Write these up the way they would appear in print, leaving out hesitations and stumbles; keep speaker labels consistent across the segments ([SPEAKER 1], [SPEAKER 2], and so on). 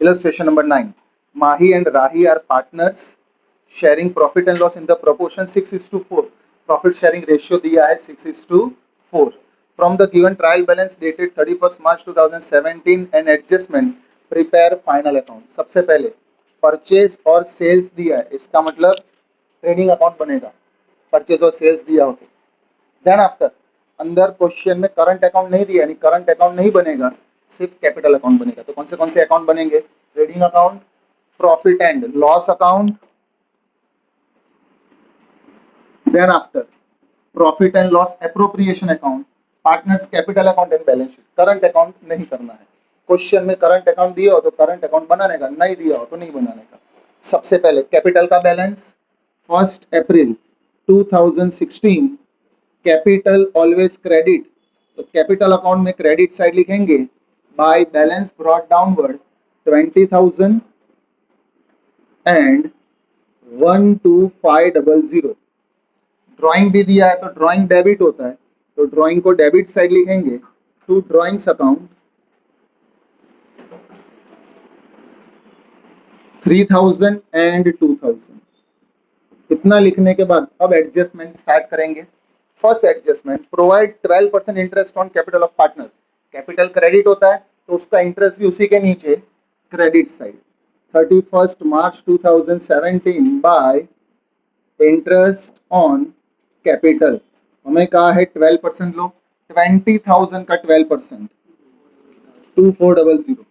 [SPEAKER 1] Illustration number 9. Mahi and Rahi are partners sharing profit and loss in the proportion 6:4. Profit sharing ratio दिया है 6:4. From the given trial balance dated 31st March 2017 and adjustment, prepare final account. सबसे पहले purchase और sales दिया है, इसका मतलब trading account बनेगा, परचेज और सेल्स दिया हो तो। देन आफ्टर अंदर क्वेश्चन में करंट अकाउंट नहीं दिया, यानी करंट अकाउंट नहीं बनेगा, सिर्फ कैपिटल अकाउंट बनेगा। तो कौन से अकाउंट बनेंगे? Trading account, profit and loss account, then after profit and loss appropriation account, partners capital account and balance sheet. Current account नहीं करना है। क्वेश्चन में करंट अकाउंट दिया हो तो करंट अकाउंट बनाने का, नहीं दिया हो तो नहीं बनाने का। सबसे पहले कैपिटल का बैलेंस 1 अप्रैल 2016, कैपिटल ऑलवेज क्रेडिट, तो कैपिटल अकाउंट में क्रेडिट साइड लिखेंगे by balance brought downward 20,000 and 12500। Drawing भी दिया है तो ड्राइंग डेबिट होता है, तो ड्राइंग को डेबिट साइड लिखेंगे टू ड्राइंग्स अकाउंट 3000 एंड 2000। इतना लिखने के बाद अब एडजस्टमेंट स्टार्ट करेंगे। First adjustment, provide 12% interest on capital of partner. Capital credit होता है तो उसका इंटरेस्ट भी उसी के नीचे credit side 31st March 2017 bye interest on capital. हमें कहा है 12% लो, 20,000 का 12% 2400,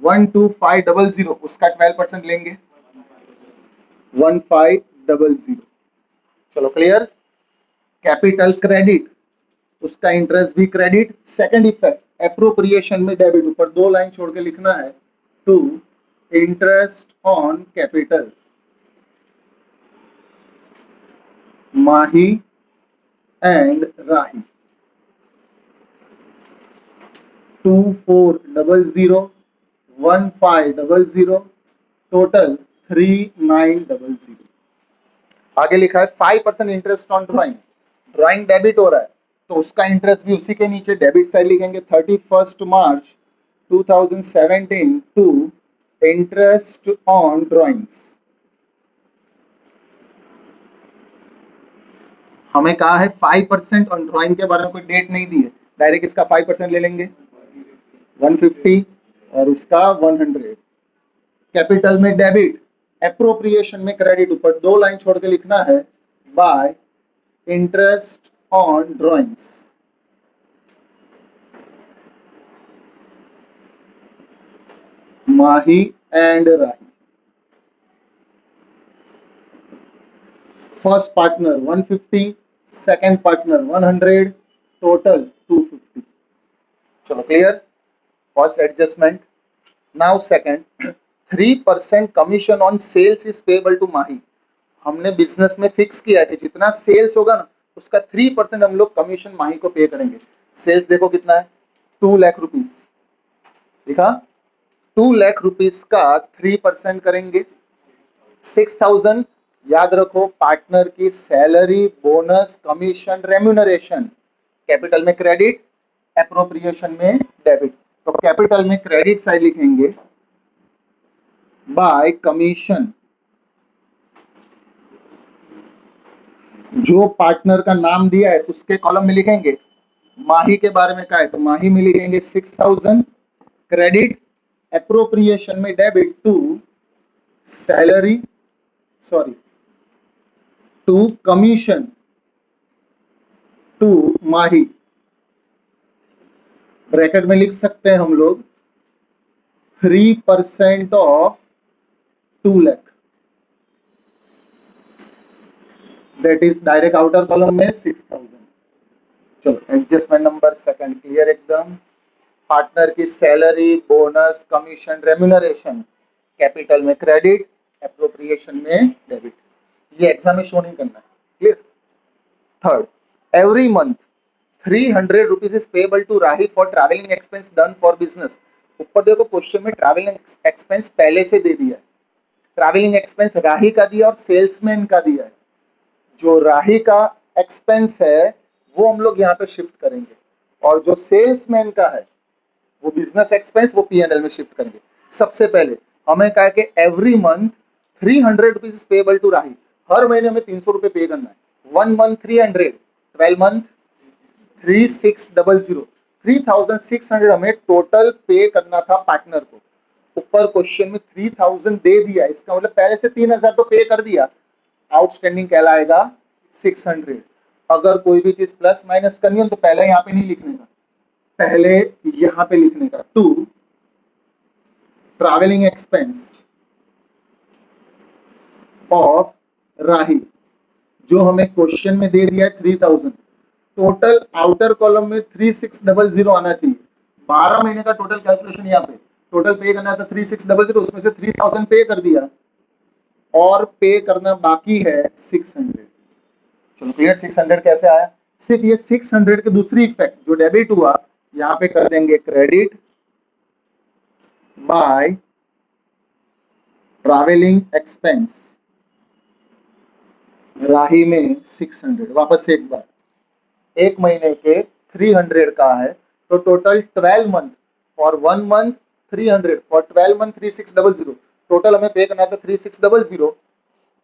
[SPEAKER 1] 12500 उसका 12% लेंगे 1500। चलो क्लियर। कैपिटल क्रेडिट, उसका इंटरेस्ट भी क्रेडिट। सेकंड इफेक्ट, एप्रोप्रिएशन में डेबिट, ऊपर 2 लाइन छोड़ के लिखना है to interest on capital Mahi and Rahi 2400, 1500, total 3900। आगे लिखा है 5% interest on drawing. Drawing debit हो रहा है तो उसका इंटरेस्ट भी उसी के नीचे डेबिट साइड लिखेंगे 31st March 2017 to interest on drawings. हमें कहा है 5% ऑन ड्राइंग, के बारे में कोई डेट नहीं दी है, डायरेक्ट इसका 5% ले लेंगे 150 और इसका 100। कैपिटल में डेबिट, एप्रोप्रिएशन में क्रेडिट, ऊपर 2 लाइन छोड़ के लिखना है by interest on drawings. Mahi and Rahi. First partner 150, second partner 100, total 250। चलो clear. First adjustment. Now second, 3% commission on sales is payable to Mahi. हमने बिजनेस में फिक्स किया है कि जितना सेल्स होगा ना उसका 3% हम लोग कमीशन माही को पे करेंगे। सेल्स देखो कितना है, 2 लाख रुपीस लिखा, 2 लाख रुपीस का 3% करेंगे 6000। याद रखो पार्टनर की salary, bonus, commission, remuneration. Capital में क्रेडिट, एप्रोप्रिएशन में डेबिट। तो कैपिटल में क्रेडिट साइड लिखेंगे बाय कमीशन, जो पार्टनर का नाम दिया है उसके कॉलम में लिखेंगे। माही के बारे में कहा है तो माही में लिखेंगे 6000 क्रेडिट, एप्रोप्रिएशन में debit to salary, sorry to commission to Mahi. Bracket में लिख सकते हैं हम लोग 3% of 2 lakh, that is direct outer column में 6000। चलो एडजस्टमेंट नंबर सेकंड क्लियर एकदम। पार्टनर की salary, bonus, commission, remuneration, capital में क्रेडिट, एप्रोप्रिएशन में डेबिट। ये एग्जाम में शो नहीं करना है, clear. Third, every month 300 rupees is payable to Rahi for travelling expense done for business. ऊपर देखो क्वेश्चन में ट्रैवलिंग एक्सपेंस पहले से दे दिया है। ट्रैवलिंग एक्सपेंस राही का दिया और सेल्समैन का दिया है। जो राही का एक्सपेंस है वो हम लोग यहाँ पे शिफ्ट करेंगे और जो सेल्समैन का है वो बिजनेस एक्सपेंस वो P&L में शिफ्ट करेंगे। सबसे पहले हमें कहा कि every month 300 rupees payable to Rahi, हर महीने हमें 300 रुपए पे करना है। 1 मंथ 300, 12 मंथ 3600, 3600 हमें टोटल पे करना था पार्टनर को। ऊपर क्वेश्चन में 3000 दे दिया, इसका मतलब पहले से 3000 तो पे कर दिया, आउटस्टैंडिंग कहलाएगा 600। अगर कोई भी चीज प्लस माइनस करनी हो तो पहले यहाँ पे नहीं लिखने का, पहले यहाँ पे लिखने का। टू ट्रैवलिंग एक्सपेंस ऑफ राही, जो हमें क्वेश्चन में दे दिया है 3000, टोटल आउटर कॉलम में 3600 आना चाहिए। 12 महीने का टोटल कैलकुलेशन यहाँ पे, टोटल पे करना था 3600, उसमें से 3000 पे कर दिया और पे करना बाकी है 600। चलो क्लियर, 600 कैसे आया? सिर्फ ये 600 के दूसरी इफेक्ट जो डेबिट हुआ, यहाँ पे कर देंगे क्रेडिट बाय ट्रैवलिंग एक्सपेंस राही में 600। वापस से एक बार, एक महीने के 300 का है, तो total 12 month, for 1 month 300, for 12 month 3600, total हमें पे करना था 3600,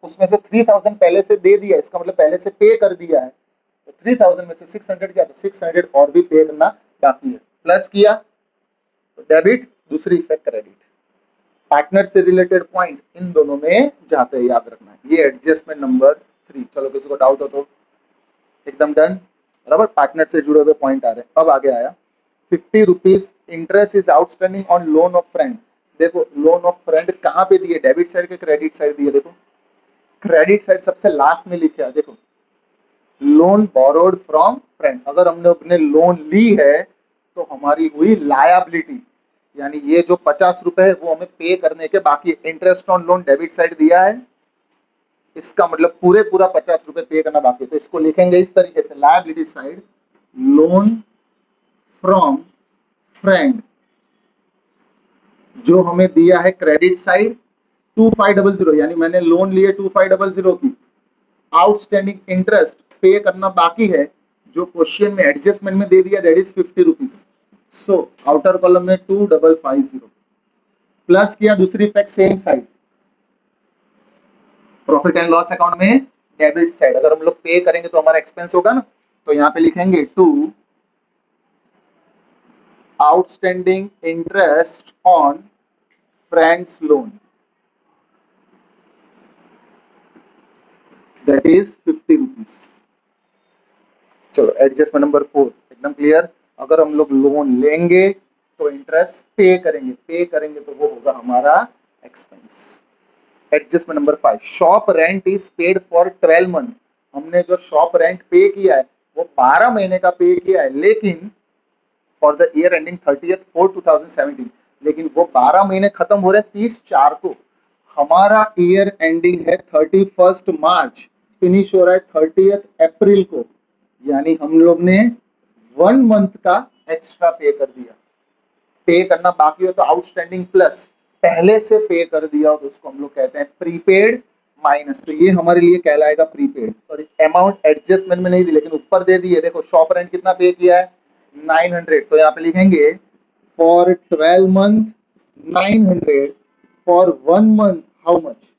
[SPEAKER 1] उसमें से 3000 पहले से दे दिया, इसका मतलब पहले से पे कर दिया है, तो 3000 में से 600 क्या, तो 600 और भी पे करना बाकी है। प्लस किया तो डेबिट, दूसरी इफेक्ट क्रेडिट। पार्टनर से रिलेटेड पॉइंट इन दोनों में जाते हैं, याद रखना है। ये एडजस्टमेंट नंबर 3। चलो किसी को डाउट हो तो एकदम डन, बराबर। पार्टनर से जुड़े हुए पॉइंट आ रहे हैं। अब आगे आया 50 rupees interest is outstanding on loan of friend. देखो लोन ऑफ फ्रेंड कहाँ पे दिए, डेबिट साइड के क्रेडिट साइड दिए। देखो क्रेडिट साइड सबसे लास्ट में लिखा है, देखो लोन बोरोड फ्रॉम फ्रेंड। अगर हमने अपने लोन ली है तो हमारी हुई लायबिलिटी, यानी ये जो 50 रुपए है वो हमें पे करने के बाकी। Interest on loan debit side दिया है, इसका मतलब पूरा 50 रुपए पे करना बाकी है, तो इसको लिखेंगे इस तरीके से, liability side loan from friend, जो हमें दिया है क्रेडिट साइड 2500, यानी मैंने लोन लिए 2500 की, आउटस्टैंडिंग इंटरेस्ट पे करना बाकी है, जो क्वेश्चन में एडजस्टमेंट में दे दिया, that is 50 rupees. So outer column में 2550 प्लस किया, दूसरी effect same side, profit and loss account में डेबिट साइड। अगर हम लोग पे करेंगे तो हमारा एक्सपेंस होगा ना, तो यहाँ पे लिखेंगे to outstanding interest on friends loan, that is 50 rupees. चलो एडजस्टमेंट नंबर 4 एकदम क्लियर। अगर हम लोग लोन लेंगे तो इंटरेस्ट पे करेंगे तो वो होगा हमारा expense. Adjustment number 5, shop rent is paid for 12 month. हमने जो शॉप रेंट पे किया है वो 12 महीने का पे किया है, लेकिन फॉर द ईयर एंडिंग 30/4/2017, लेकिन वो 12 महीने खत्म हो रहे हैं 30/4 को। हमारा ईयर एंडिंग है 31 मार्च, फिनिश हो रहा है 30 अप्रैल को, यानी हम लोग ने 1 मंथ का एक्स्ट्रा पे कर दिया। पे करना बाकी हो तो आउटस्टैंडिंग प्लस, पहले से पे कर दिया हो तो उसको हम लोग कहते हैं प्रीपेड माइनस, तो ये हमारे लिए कहलाएगा प्रीपेड। और अमाउंट एडजस्टमेंट में नहीं दी, लेकिन ऊपर दे दिए। देखो शॉप रेंट कितना पे किया है 900, तो यहाँ पे लिखेंगे for 12 month 900, for 1 month how much,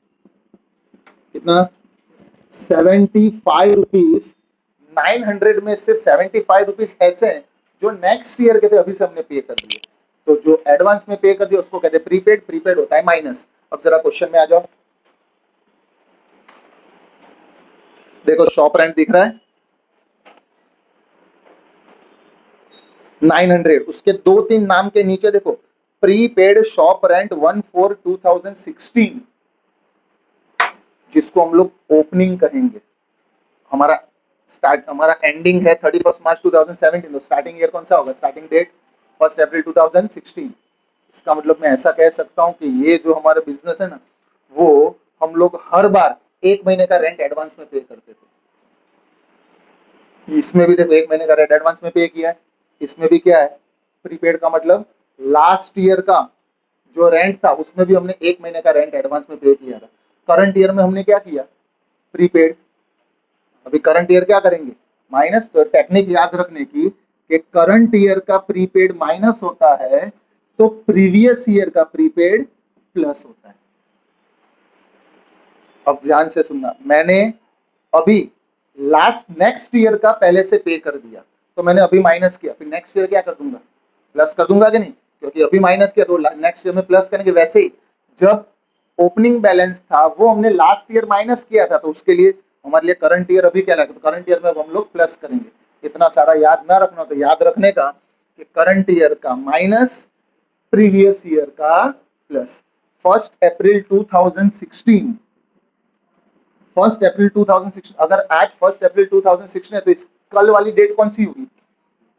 [SPEAKER 1] कितना 75 रुपीज। 900 में से 75 रुपीज ऐसे हैं जो नेक्स्ट ईयर के थे, अभी से हमने पे कर दिए, तो जो एडवांस में पे कर दिया उसको कहते हैं प्रीपेड। प्रीपेड होता है माइनस। अब जरा क्वेश्चन में आ जाओ, देखो शॉप रेंट दिख रहा है 900, उसके 2-3 नाम के नीचे देखो प्रीपेड शॉप रेंट 1/4/2016, जिसको हम लोग ओपनिंग कहेंगे। हमारा एंडिंग है 31 मार्च 2017, तो स्टार्टिंग ईयर कौन सा होगा, स्टार्टिंग डेट 1 अप्रैल 2016। इसका मतलब मैं ऐसा कह सकता हूं कि ये जो हमारा बिजनेस है ना, वो हम लोग हर बार 1 महीने का रेंट एडवांस में पे करते थे। इसमें भी देखो 1 महीने का रेंट एडवांस में पे किया है, इसमें भी क्या है प्रीपेड का मतलब लास्ट ईयर का जो रेंट था उसमें भी हमने 1 महीने का रेंट एडवांस में पे किया था। करंट ईयर में हमने क्या किया, प्रीपेड। अभी करंट ईयर क्या करेंगे, माइनस। तो टेक्निक याद रखने की कि करंट ईयर का प्रीपेड माइनस होता है तो प्रीवियस ईयर का प्रीपेड प्लस होता है। अब ध्यान से सुनना, मैंने अभी लास्ट नेक्स्ट ईयर का पहले से पे कर दिया, तो मैंने अभी माइनस किया, फिर नेक्स्ट ईयर क्या कर दूंगा, प्लस कर दूंगा कि नहीं, क्योंकि अभी माइनस किया तो नेक्स्ट ईयर में प्लस करेंगे। वैसे ही जब ओपनिंग बैलेंस था वो हमने लास्ट ईयर माइनस किया था, तो उसके लिए हमारे लिए करंट ईयर अभी क्या लगा, तो करंट ईयर में हम लोग प्लस करेंगे। इतना सारा याद ना रखना, तो याद रखने का कि करंट ईयर का माइनस प्रीवियस ईयर का प्लस। 1 अप्रैल 2016, 1 अप्रैल 2016, अगर आज 1 अप्रैल 2016 है तो इस कल वाली डेट कौन सी होगी,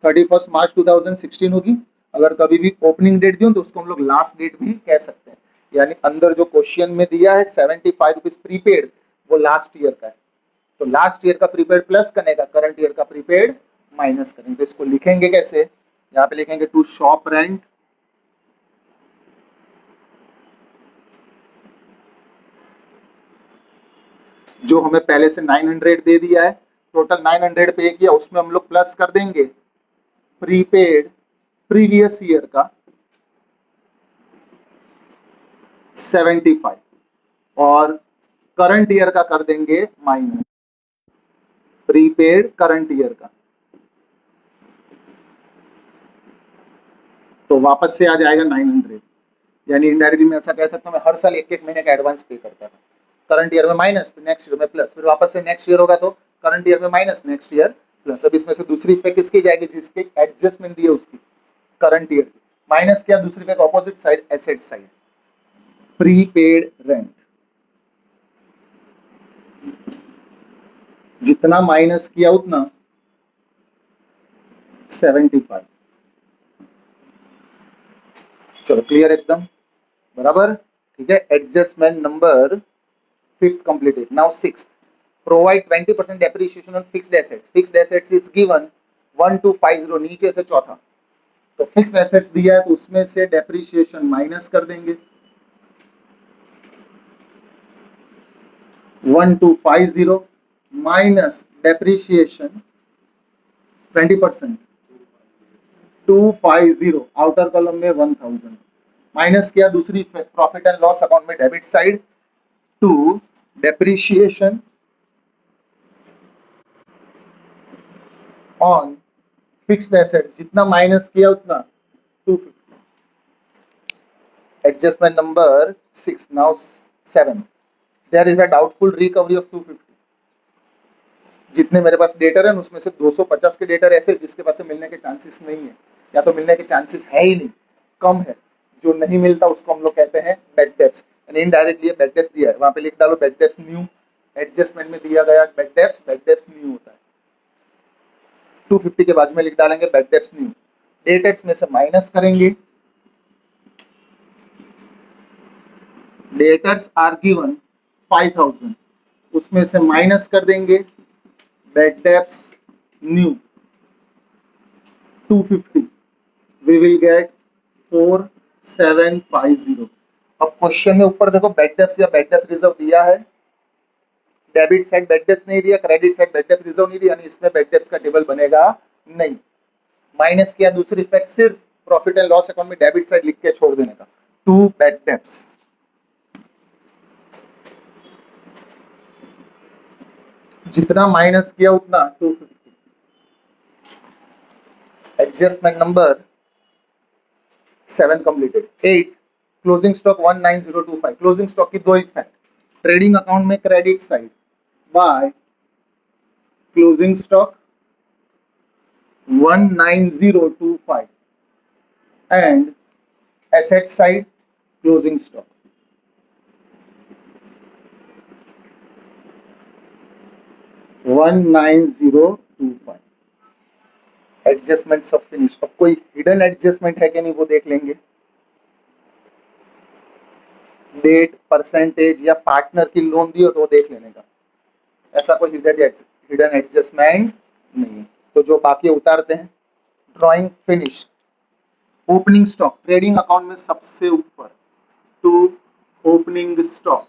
[SPEAKER 1] 31 मार्च 2016 होगी। अगर कभी भी ओपनिंग डेट दी हो तो उसको हम लोग लास्ट डेट भी कह सकते हैं। यानी अंदर जो क्वेश्चन में दिया है 75 रुपीज प्रीपेड, वो लास्ट ईयर का है, तो लास्ट ईयर का प्रीपेड प्लस करने का, करंट ईयर का प्रीपेड माइनस करेंगे। तो इसको लिखेंगे कैसे, यहाँ पे लिखेंगे टू शॉप रेंट जो हमें पहले से 900 दे दिया है, टोटल 900 पे किया, उसमें हम लोग प्लस कर देंगे प्रीपेड प्रीवियस ईयर का 75 और करंट ईयर का कर देंगे माइनस प्रीपेड करंट ईयर का, तो वापस से आ जाएगा 900। यानी इनडायरेक्टली मैं ऐसा कह सकता हूँ, मैं हर साल एक एक महीने का एडवांस पे करता था, करंट ईयर में माइनस, फिर नेक्स्ट ईयर में प्लस, फिर वापस से नेक्स्ट ईयर होगा तो करंट ईयर में माइनस, नेक्स्ट ईयर प्लस। अब इसमें से दूसरी इफेक्ट किसकी जाएगी, जिसकी एडजस्टमेंट दी है उसकी, करंट ईयर की। माइनस किया, दूसरी effect opposite side, asset side, prepaid rent, जितना माइनस किया उतना 75। चलो क्लियर एकदम, बराबर, ठीक है। Adjustment number 5th completed. Now 6th, provide 20% depreciation on fixed assets. Fixed assets is given 1250, नीचे से चौथा, तो फिक्स्ड एसेट्स दिया है तो उसमें से डेप्रिसिएशन माइनस कर देंगे, 1250 माइनस डेप्रिसिएशन 20%, 250, आउटर कॉलम में 1000 माइनस किया, दूसरी प्रॉफिट एंड लॉस अकाउंट में debit side to depreciation on fixed assets, जितना माइनस किया उतना 250। Adjustment number 6, now 7, there is a doubtful recovery of 250। जितने मेरे पास डेटर है उसमें से 250 के डेटर ऐसे जिसके पास से मिलने के चांसेस नहीं है, या तो मिलने के चांसेस है ही नहीं, कम है, जो नहीं मिलता उसको हम लोग कहते हैं बैड डेब्ट्स। यानी इनडायरेक्टली बैड डेब्ट्स दिया है, वहां पे लिख डालो बैड डेब्ट्स न्यू, एडजस्टमेंट में दिया गया बैड डेब्ट्स न्यू होता है, 250 के बाद में लिख डालेंगे बैड डेब्ट्स न्यू। डेटर्स में से माइनस करेंगे, डेटर्स आर गिवन 5000, उसमें से माइनस कर देंगे bad debts new 250, we will get 4750। अब क्वेश्चन में ऊपर देखो बैड डेब्ट्स या बैड डेब्ट रिजर्व दिया है, डेबिट साइड बैड डेब्ट्स नहीं दिया, क्रेडिट साइड बैड डेब्ट रिजर्व नहीं दिया, यानी इसमें बैड डेब्ट्स का टेबल बनेगा नहीं। माइनस किया, दूसरी इफेक्ट सिर्फ प्रॉफिट एंड लॉस अकाउंट में डेबिट साइड लिख के छोड़ देने का, टू बैड डेब्ट्स, जितना माइनस किया उतना 250। Adjustment number 7 completed. 8, closing stock 19025। Closing stock की दो इफेक्ट, ट्रेडिंग अकाउंट में credit side by closing stock 19025 and asset side closing stock 19025। Adjustment सब फिनिश। अब कोई हिडन एडजस्टमेंट है कि नहीं वो देख लेंगे, डेट, परसेंटेज या पार्टनर की लोन दी हो तो वो देख लेने का, ऐसा कोई हिडन एडजस्टमेंट नहीं है। तो जो बाकी उतारते हैं, drawing finish. Opening stock trading account में सबसे ऊपर, to opening stock,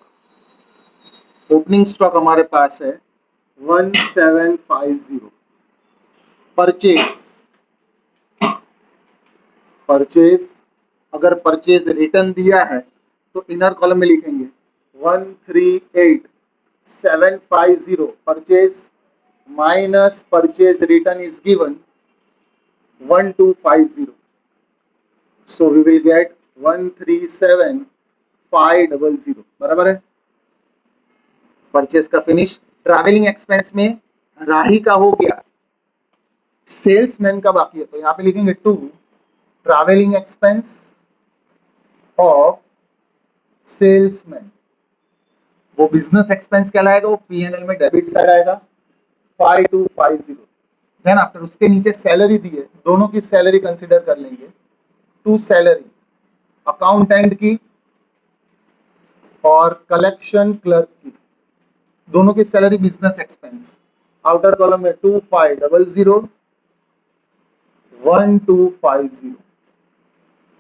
[SPEAKER 1] opening stock हमारे पास है 1750। परचेज, परचेज अगर परचेज रिटर्न दिया है तो इनर कॉलम में लिखेंगे 138750 purchase minus purchase return is given 1250. So we will get 137500. बराबर है. परचेज का फिनिश. ट्रैवलिंग एक्सपेंस में राही का हो गया, सेल्समैन का बाकी है, तो यहाँ पे लिखेंगे to travelling expense of salesman. वो बिजनेस एक्सपेंस कहलाएगा, वो P&L में डेबिट साइड आएगा 5250. देन आफ्टर उसके नीचे सैलरी दी है, दोनों की सैलरी कंसीडर कर लेंगे. टू सैलरी अकाउंटेंट की और कलेक्शन क्लर्क की, दोनों की salary business expense. Outer column में 2500 1250.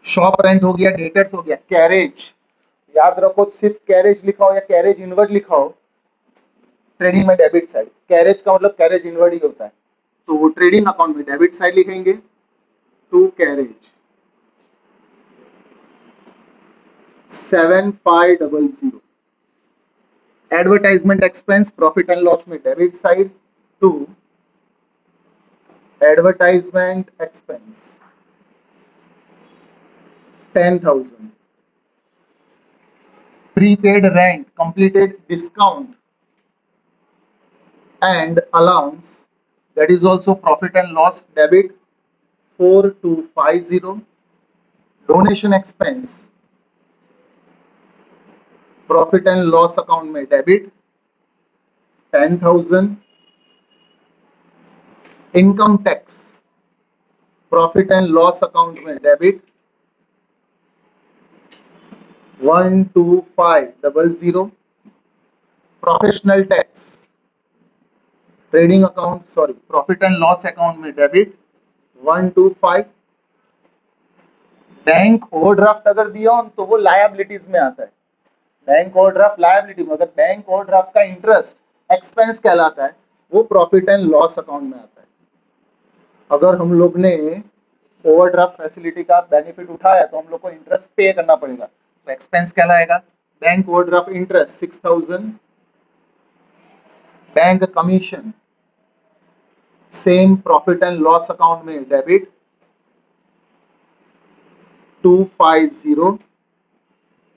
[SPEAKER 1] शॉप रेंट हो गया, डेटर्स हो गया. कैरेज याद रखो, सिर्फ कैरेज लिखा हो या कैरेज इनवर्ड लिखा हो ट्रेडिंग में डेबिट साइड. कैरेज का मतलब कैरेज इनवर्ड ही होता है, तो वो ट्रेडिंग अकाउंट में डेबिट साइड लिखेंगे to carriage 7500. Advertisement expense profit and loss में debit side to advertisement expense 10,000. prepaid rent, completed discount and allowance, that is also profit and loss debit 4250. donation expense profit and loss account में debit 10,000. income tax profit and loss account में debit 12500. Professional tax trading account profit and loss account में debit 125. Bank overdraft अगर दिया हो तो वो liabilities में आता है. बैंक ओवरड्राफ्ट लायबिलिटी में, अगर बैंक ओवरड्राफ्ट का इंटरेस्ट एक्सपेंस कहलाता है, वो प्रॉफिट एंड लॉस अकाउंट में आता है. अगर हम लोग ने ओवरड्राफ्ट फैसिलिटी का बेनिफिट उठाया तो हम लोग को इंटरेस्ट पे करना पड़ेगा, तो एक्सपेंस कहलाएगा. Bank overdraft interest 6000. Bank commission same profit and loss account में डेबिट 250.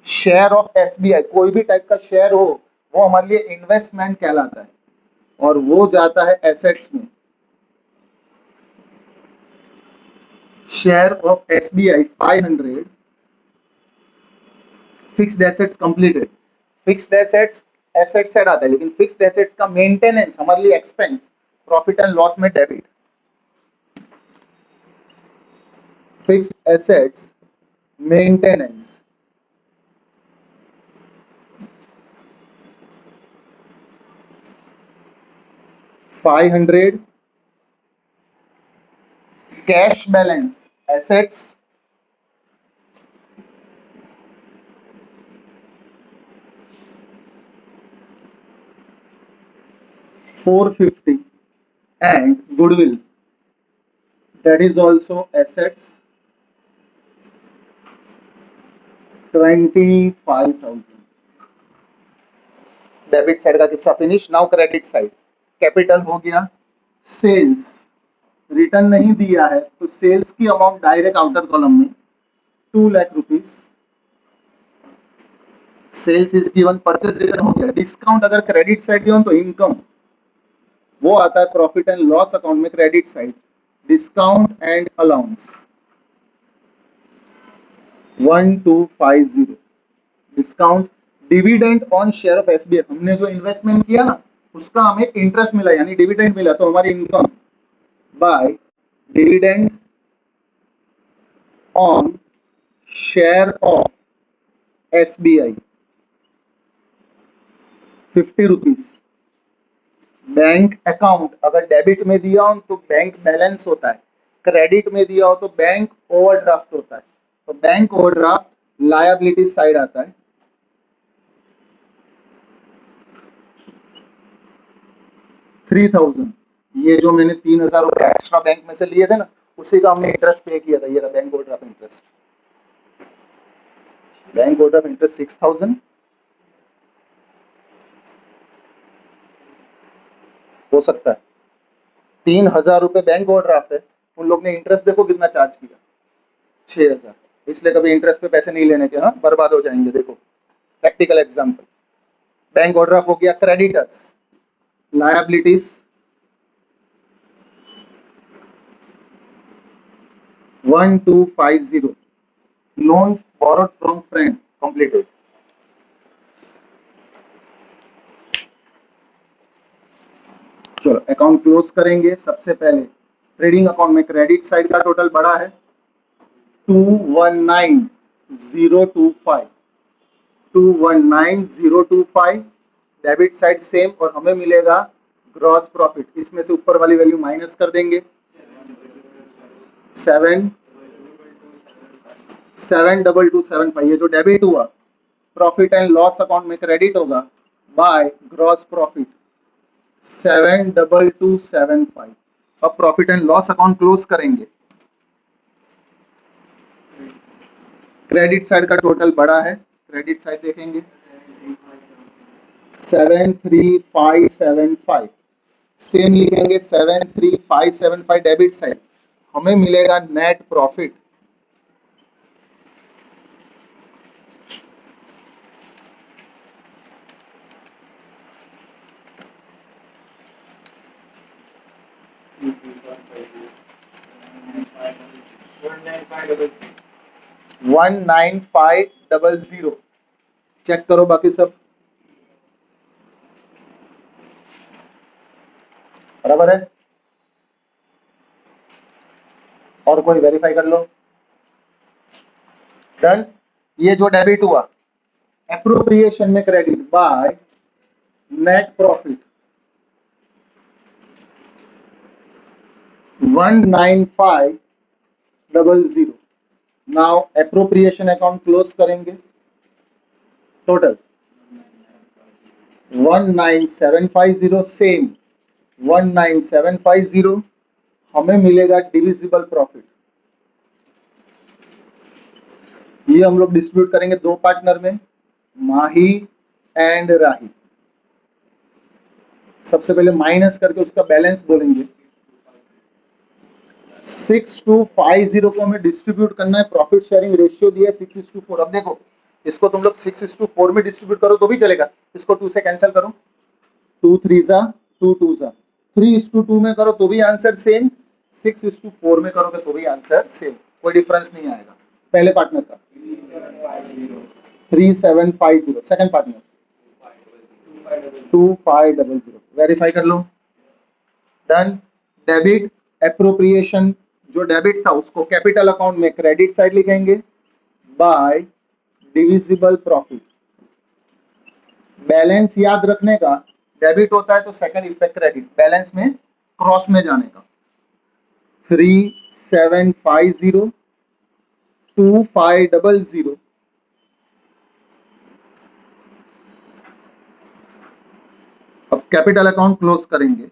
[SPEAKER 1] शेयर ऑफ SBI, कोई भी टाइप का शेयर हो वो हमारे लिए इन्वेस्टमेंट कहलाता है और वो जाता है एसेट्स में. Share of SBI 500. Fixed assets completed. Fixed assets asset side आता है, लेकिन फिक्स्ड एसेट्स का मेंटेनेंस हमारे लिए एक्सपेंस प्रॉफिट एंड लॉस में debit. Fixed assets maintenance 500. Cash balance assets 450 and goodwill, that is also assets 25,000. Debit side का किस्सा finish. Now credit side. Capital हो गया. सेल्स रिटर्न नहीं दिया है तो सेल्स की अमाउंट डायरेक्ट आउटर कॉलम में 2 lakh rupees. Sales is given. Purchase return हो गया. डिस्काउंट अगर क्रेडिट साइड दिया तो इनकम वो आता है प्रॉफिट एंड लॉस अकाउंट में credit side. Discount and allowance 1250. Discount. Dividend on share of SBI, हमने जो इन्वेस्टमेंट किया ना उसका हमें इंटरेस्ट मिला यानी डिविडेंड मिला, तो हमारी income by dividend on share of SBI 50 rupees. Bank account अगर डेबिट में दिया हो तो बैंक बैलेंस होता है, क्रेडिट में दिया हो तो बैंक ओवरड्राफ्ट होता है, तो बैंक ओवरड्राफ्ट लायबिलिटी साइड आता है. 3000. ये जो मैंने 3000 रुपए एक्स्ट्रा बैंक में से लिए थे ना, उसी का हमने इंटरेस्ट पे किया था. ये रहा bank overdraft interest. Bank order interest 6,000 हो सकता है। 3,000 रुपए बैंक ओवरड्राफ्ट है, उन लोग ने इंटरेस्ट देखो कितना चार्ज किया, 6,000। इसलिए कभी इंटरेस्ट पे पैसे नहीं लेने के, हाँ बर्बाद हो जाएंगे। देखो प्रैक्टिकल एग्जांपल, बैंक ओवरड्राफ्ट हो गया। Creditors, liabilities 1250, loan borrowed from friend completed. चलो अकाउंट क्लोज करेंगे। सबसे पहले ट्रेडिंग अकाउंट में क्रेडिट साइड का टोटल बड़ा है 219,025, 219,025। डेबिट साइड सेम, और हमें मिलेगा ग्रॉस प्रॉफिट। इसमें से ऊपर वाली वैल्यू माइनस कर देंगे, 72275। ये जो डेबिट हुआ प्रॉफिट एंड लॉस अकाउंट में क्रेडिट होगा बाय ग्रॉस प्रॉफिट 72275। अब profit and loss account close करेंगे। क्रेडिट साइड का टोटल बड़ा है, क्रेडिट साइड देखेंगे 73575। सेम लिखेंगे 73575 डेबिट साइड। हमें मिलेगा नेट प्रॉफिट 19500। चेक करो बाकी सब बराबर है, और कोई वेरीफाई कर लो। डन। ये जो डेबिट हुआ एप्रोप्रिएशन में credit by net profit 19500। Now appropriation account close करेंगे। Total 19750, same 19750। हमें मिलेगा डिविजिबल प्रॉफिट। ये हम लोग डिस्ट्रीब्यूट करेंगे दो पार्टनर में, माही एंड राही। सबसे पहले माइनस करके उसका बैलेंस बोलेंगे। 6250 को हमें डिस्ट्रीब्यूट करना है। प्रॉफिट शेयरिंग रेशियो दिया है 6:4। अब देखो इसको तुम लोग 6:4 में डिस्ट्रीब्यूट करो तो भी चलेगा, इसको 2 से कैंसिल करो, 2 3 जा 2 2 जा, 3:2 में करो तो भी आंसर सेम, 6:4 में करोगे तो भी आंसर सेम, कोई डिफरेंस नहीं आएगा। पहले पार्टनर का 3750, सेकंड पार्टनर 2500। वेरीफाई कर लो। डन। डेबिट एप्रोप्रिएशन, जो डेबिट था उसको कैपिटल अकाउंट में क्रेडिट साइड लिखेंगे बाय डिविजिबल प्रॉफिट। बैलेंस याद रखने का, डेबिट होता है तो सेकंड इफेक्ट क्रेडिट, बैलेंस में क्रॉस में जाने का। 3750 2500। अब कैपिटल अकाउंट क्लोज करेंगे।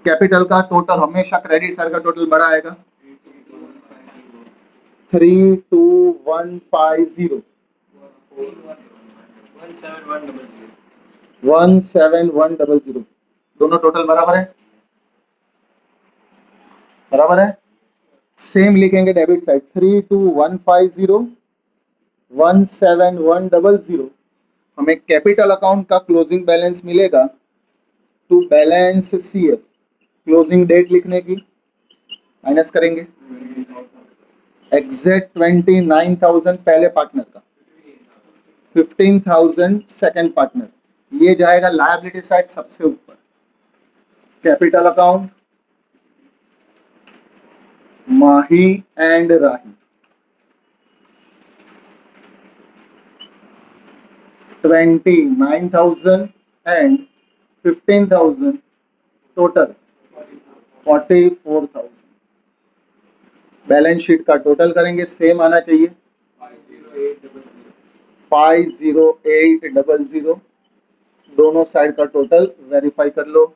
[SPEAKER 1] कैपिटल का टोटल हमेशा क्रेडिट साइड का टोटल बड़ा आएगा 32150, 17100। दोनों टोटल बराबर है, बराबर है। सेम लिखेंगे डेबिट साइड 32150, 17100। हमें कैपिटल अकाउंट का क्लोजिंग बैलेंस मिलेगा to balance CF. Closing date लिखने की माइनस करेंगे, एग्जैक्ट 29,000 पहले पार्टनर का, 15,000 सेकंड पार्टनर। ये जाएगा लायबिलिटी साइड सबसे ऊपर। Capital account Mahi and Rahi 29,000 and 15,000, total 44,000। Balance sheet का टोटल करेंगे, सेम आना चाहिए 50800। दोनों साइड का टोटल वेरीफाई कर लो।